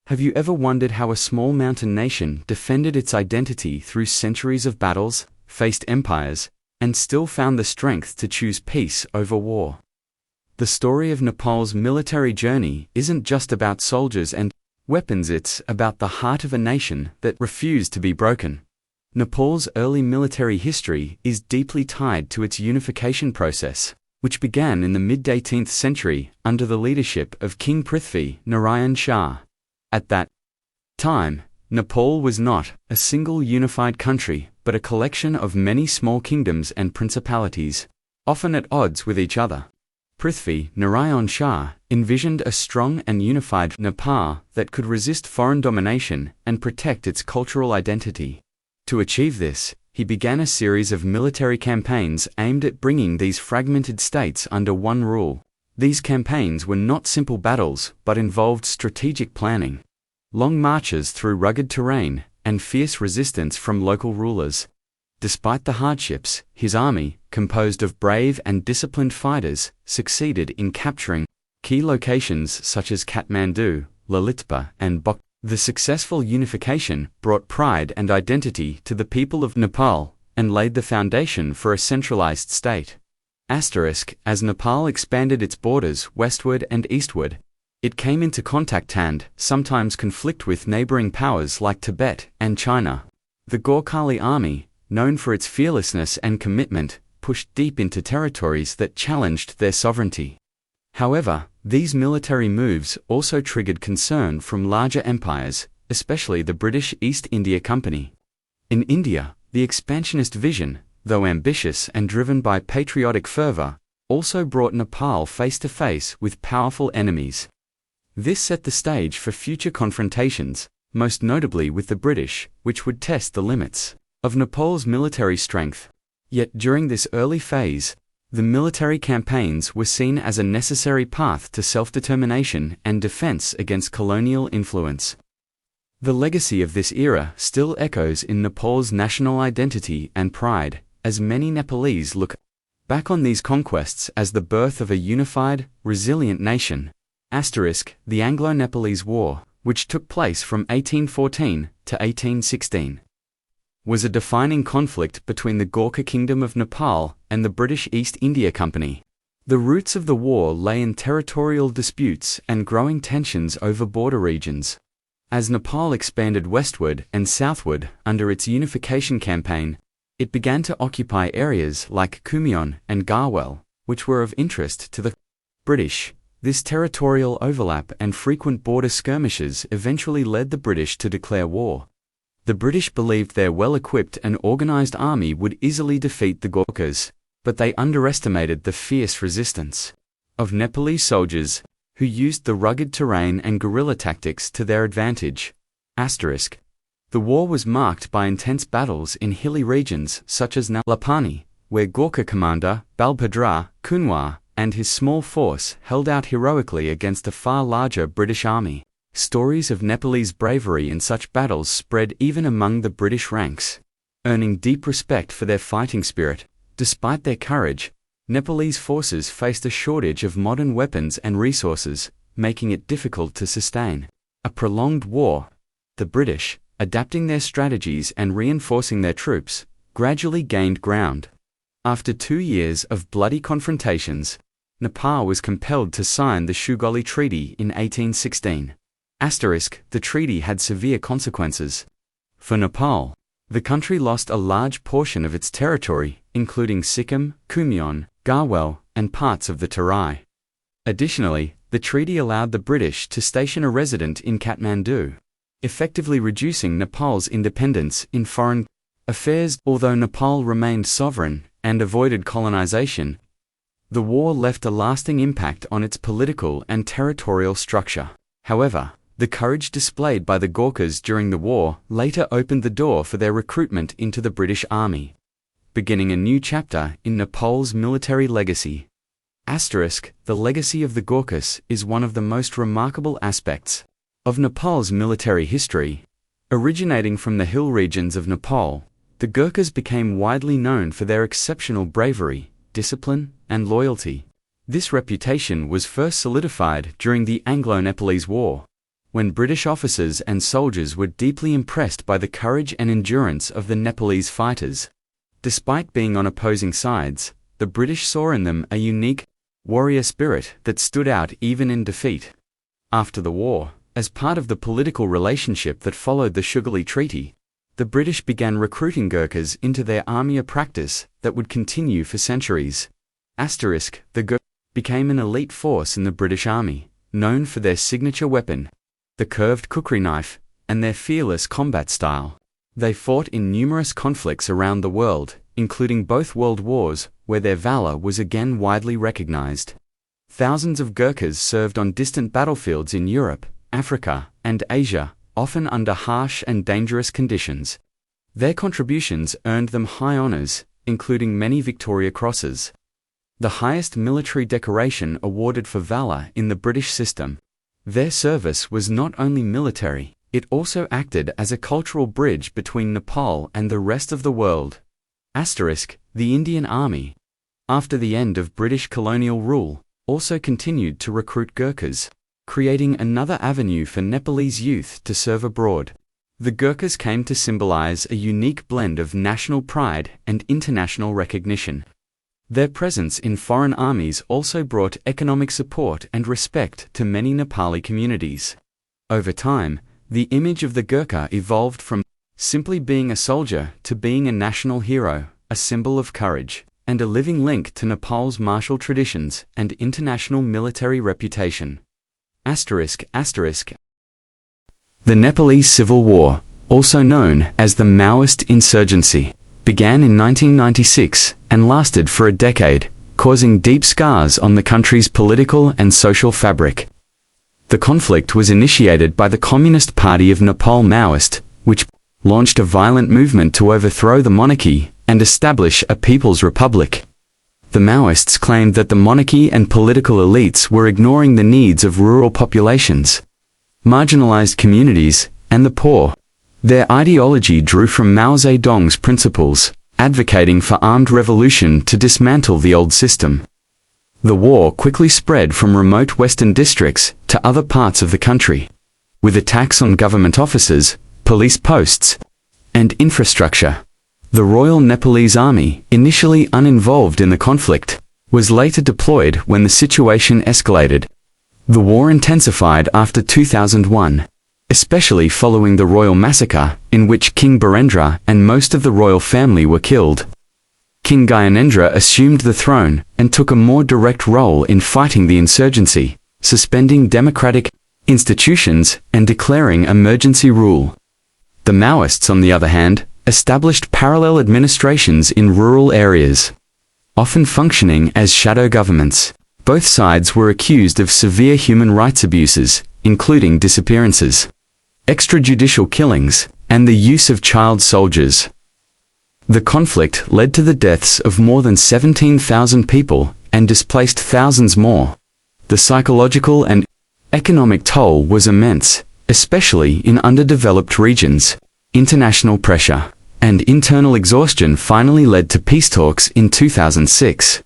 Have you ever wondered how a small mountain nation defended its identity through centuries of battles, faced empires, and still found the strength to choose peace over war? The story of Nepal's military journey isn't just about soldiers and weapons, it's about the heart of a nation that refused to be broken. Nepal's early military history is deeply tied to its unification process, which began in the mid-18th century under the leadership of King Prithvi Narayan Shah. At that time, Nepal was not a single unified country, but a collection of many small kingdoms and principalities, often at odds with each other. Prithvi Narayan Shah envisioned a strong and unified Nepal that could resist foreign domination and protect its cultural identity. To achieve this, he began a series of military campaigns aimed at bringing these fragmented states under one rule. These campaigns were not simple battles but involved strategic planning, long marches through rugged terrain, and fierce resistance from local rulers. Despite the hardships, his army, composed of brave and disciplined fighters, succeeded in capturing key locations such as Kathmandu, Lalitpur, and Bok. The successful unification brought pride and identity to the people of Nepal and laid the foundation for a centralized state. As Nepal expanded its borders westward and eastward, it came into contact and sometimes conflict with neighboring powers like Tibet and China. The Gorkhali army, known for its fearlessness and commitment, pushed deep into territories that challenged their sovereignty. However, these military moves also triggered concern from larger empires, especially the British East India Company. In India, the expansionist vision, though ambitious and driven by patriotic fervor, also brought Nepal face to face with powerful enemies. This set the stage for future confrontations, most notably with the British, which would test the limits of Nepal's military strength. Yet during this early phase, the military campaigns were seen as a necessary path to self-determination and defense against colonial influence. The legacy of this era still echoes in Nepal's national identity and pride, as many Nepalese look back on these conquests as the birth of a unified, resilient nation. The Anglo-Nepalese War, which took place from 1814 to 1816. Was a defining conflict between the Gorkha Kingdom of Nepal and the British East India Company. The roots of the war lay in territorial disputes and growing tensions over border regions. As Nepal expanded westward and southward under its unification campaign, it began to occupy areas like Kumaon and Garhwal, which were of interest to the British. This territorial overlap and frequent border skirmishes eventually led the British to declare war. The British believed their well-equipped and organized army would easily defeat the Gorkhas, but they underestimated the fierce resistance of Nepalese soldiers, who used the rugged terrain and guerrilla tactics to their advantage. The war was marked by intense battles in hilly regions such as Lapani, where Gorkha commander Balbhadra Kunwar and his small force held out heroically against a far larger British army. Stories of Nepalese bravery in such battles spread even among the British ranks, earning deep respect for their fighting spirit. Despite their courage, Nepalese forces faced a shortage of modern weapons and resources, making it difficult to sustain a prolonged war. The British, adapting their strategies and reinforcing their troops, gradually gained ground. After 2 years of bloody confrontations, Nepal was compelled to sign the Sugoli Treaty in 1816. The treaty had severe consequences. For Nepal, the country lost a large portion of its territory, including Sikkim, Kumaon, Garhwal, and parts of the Terai. Additionally, the treaty allowed the British to station a resident in Kathmandu, effectively reducing Nepal's independence in foreign affairs. Although Nepal remained sovereign and avoided colonization, the war left a lasting impact on its political and territorial structure. However, the courage displayed by the Gorkhas during the war later opened the door for their recruitment into the British Army, beginning a new chapter in Nepal's military legacy. The legacy of the Gorkhas is one of the most remarkable aspects of Nepal's military history. Originating from the hill regions of Nepal, the Gurkhas became widely known for their exceptional bravery, discipline, and loyalty. This reputation was first solidified during the Anglo-Nepalese War, when British officers and soldiers were deeply impressed by the courage and endurance of the Nepalese fighters. Despite being on opposing sides, the British saw in them a unique warrior spirit that stood out even in defeat. After the war, as part of the political relationship that followed the Sugarli Treaty, the British began recruiting Gurkhas into their army, a practice that would continue for centuries. The Gurkhas became an elite force in the British Army, known for their signature weapon, the curved kukri knife, and their fearless combat style. They fought in numerous conflicts around the world, including both world wars, where their valor was again widely recognized. Thousands of Gurkhas served on distant battlefields in Europe, Africa, and Asia, often under harsh and dangerous conditions. Their contributions earned them high honors, including many Victoria Crosses, the highest military decoration awarded for valor in the British system. Their service was not only military, it also acted as a cultural bridge between Nepal and the rest of the world. The Indian Army, after the end of British colonial rule, also continued to recruit Gurkhas, creating another avenue for Nepalese youth to serve abroad. The Gurkhas came to symbolize a unique blend of national pride and international recognition. Their presence in foreign armies also brought economic support and respect to many Nepali communities. Over time, the image of the Gurkha evolved from simply being a soldier to being a national hero, a symbol of courage, and a living link to Nepal's martial traditions and international military reputation. The Nepalese Civil War, also known as the Maoist insurgency, began in 1996 and lasted for a decade, causing deep scars on the country's political and social fabric. The conflict was initiated by the Communist Party of Nepal Maoist, which launched a violent movement to overthrow the monarchy and establish a People's Republic. The Maoists claimed that the monarchy and political elites were ignoring the needs of rural populations, marginalized communities, and the poor. Their ideology drew from Mao Zedong's principles, advocating for armed revolution to dismantle the old system. The war quickly spread from remote western districts to other parts of the country, with attacks on government offices, police posts, and infrastructure. The Royal Nepalese Army, initially uninvolved in the conflict, was later deployed when the situation escalated. The war intensified after 2001, especially following the Royal Massacre, in which King Birendra and most of the royal family were killed. King Gyanendra assumed the throne and took a more direct role in fighting the insurgency, suspending democratic institutions and declaring emergency rule. The Maoists, on the other hand, established parallel administrations in rural areas, often functioning as shadow governments. Both sides were accused of severe human rights abuses, including disappearances, extrajudicial killings, and the use of child soldiers. The conflict led to the deaths of more than 17,000 people and displaced thousands more. The psychological and economic toll was immense, especially in underdeveloped regions. International pressure and internal exhaustion finally led to peace talks in 2006.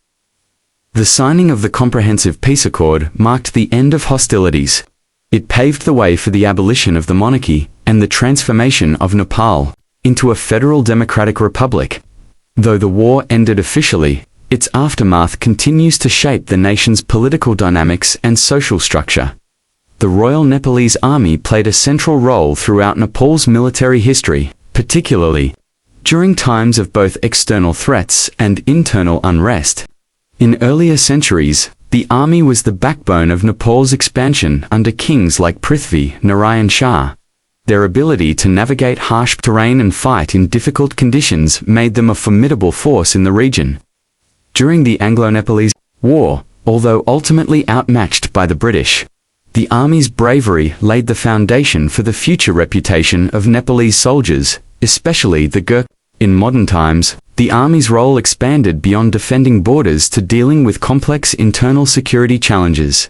The signing of the Comprehensive Peace Accord marked the end of hostilities. It paved the way for the abolition of the monarchy and the transformation of Nepal into a federal democratic republic. Though the war ended officially, its aftermath continues to shape the nation's political dynamics and social structure. The Royal Nepalese Army played a central role throughout Nepal's military history, particularly during times of both external threats and internal unrest. In earlier centuries, the army was the backbone of Nepal's expansion under kings like Prithvi Narayan Shah. Their ability to navigate harsh terrain and fight in difficult conditions made them a formidable force in the region. During the Anglo-Nepalese War, although ultimately outmatched by the British, the army's bravery laid the foundation for the future reputation of Nepalese soldiers, especially the Gurkha. In modern times, the army's role expanded beyond defending borders to dealing with complex internal security challenges.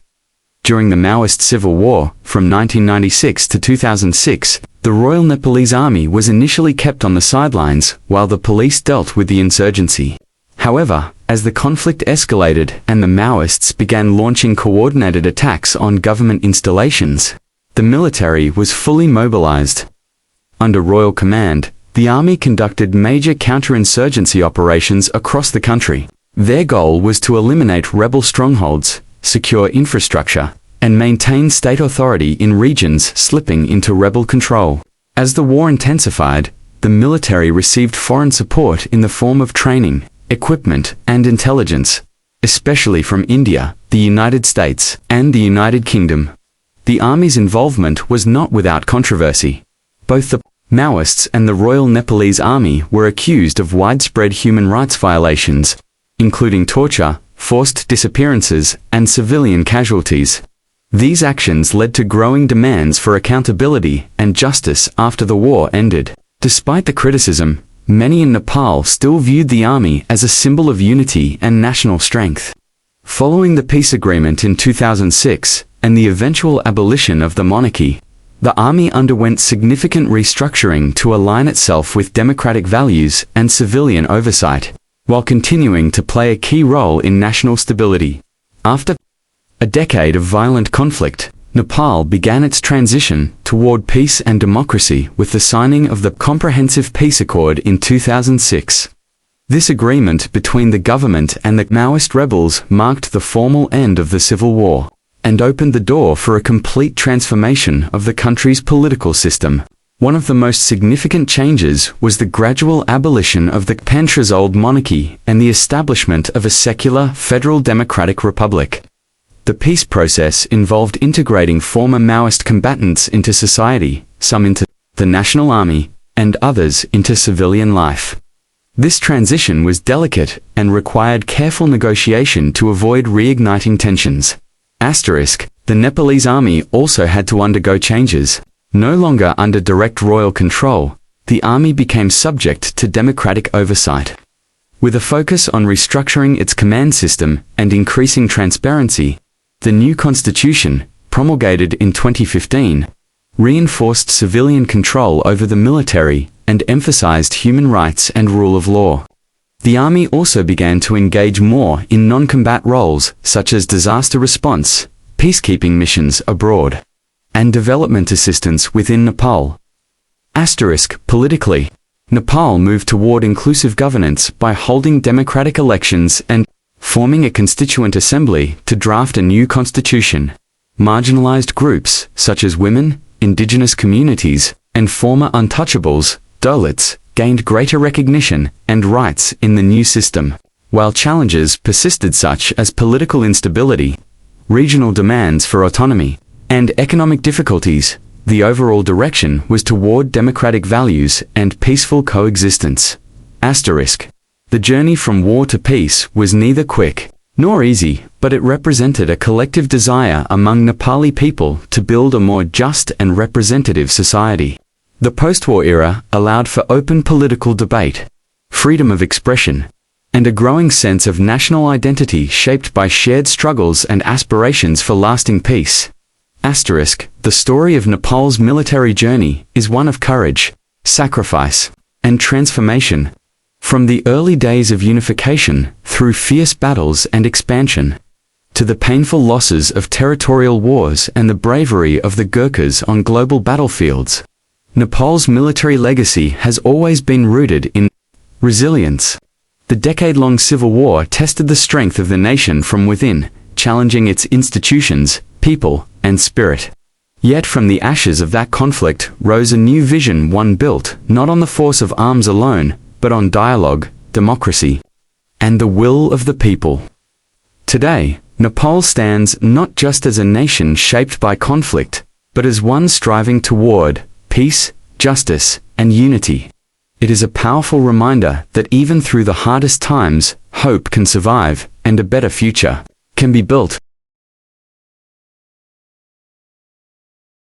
During the Maoist Civil War, from 1996 to 2006, the Royal Nepalese Army was initially kept on the sidelines while the police dealt with the insurgency. However, as the conflict escalated and the Maoists began launching coordinated attacks on government installations, the the military was fully mobilized. Under royal command, the army conducted major counterinsurgency operations across the country. Their goal was to eliminate rebel strongholds, secure infrastructure, and maintain state authority in regions slipping into rebel control. As the war intensified, the military received foreign support in the form of training, equipment, and intelligence, especially from India, the United States, and the United Kingdom. The army's involvement was not without controversy. Both the Maoists and the Royal Nepalese Army were accused of widespread human rights violations, including torture, forced disappearances, and civilian casualties. These actions led to growing demands for accountability and justice after the war ended. Despite the criticism, many in Nepal still viewed the army as a symbol of unity and national strength. Following the peace agreement in 2006 and the eventual abolition of the monarchy, the army underwent significant restructuring to align itself with democratic values and civilian oversight, while continuing to play a key role in national stability. After a decade of violent conflict, Nepal began its transition toward peace and democracy with the signing of the Comprehensive Peace Accord in 2006. This agreement between the government and the Maoist rebels marked the formal end of the civil war, and opened the door for a complete transformation of the country's political system. One of the most significant changes was the gradual abolition of the Pancreas-old monarchy and the establishment of a secular federal democratic republic. The peace process involved integrating former Maoist combatants into society, some into the National Army, and others into civilian life. This transition was delicate and required careful negotiation to avoid reigniting tensions. The Nepalese army also had to undergo changes. No longer under direct royal control, the army became subject to democratic oversight. With a focus on restructuring its command system and increasing transparency, the new constitution, promulgated in 2015, reinforced civilian control over the military and emphasized human rights and rule of law. The army also began to engage more in non-combat roles such as disaster response, peacekeeping missions abroad, and development assistance within Nepal. Politically, Nepal moved toward inclusive governance by holding democratic elections and forming a constituent assembly to draft a new constitution. Marginalized groups such as women, indigenous communities, and former untouchables, Dalits, gained greater recognition and rights in the new system, while challenges persisted such as political instability, regional demands for autonomy, and economic difficulties. The overall direction was toward democratic values and peaceful coexistence. The journey from war to peace was neither quick nor easy, but it represented a collective desire among Nepali people to build a more just and representative society. The post-war era allowed for open political debate, freedom of expression, and a growing sense of national identity shaped by shared struggles and aspirations for lasting peace. The story of Nepal's military journey is one of courage, sacrifice, and transformation. From the early days of unification, through fierce battles and expansion, to the painful losses of territorial wars and the bravery of the Gurkhas on global battlefields, Nepal's military legacy has always been rooted in resilience. The decade-long civil war tested the strength of the nation from within, challenging its institutions, people, and spirit. Yet from the ashes of that conflict rose a new vision, one built not on the force of arms alone, but on dialogue, democracy, and the will of the people. Today, Nepal stands not just as a nation shaped by conflict, but as one striving toward peace, justice, and unity. It is a powerful reminder that even through the hardest times, hope can survive, and a better future can be built.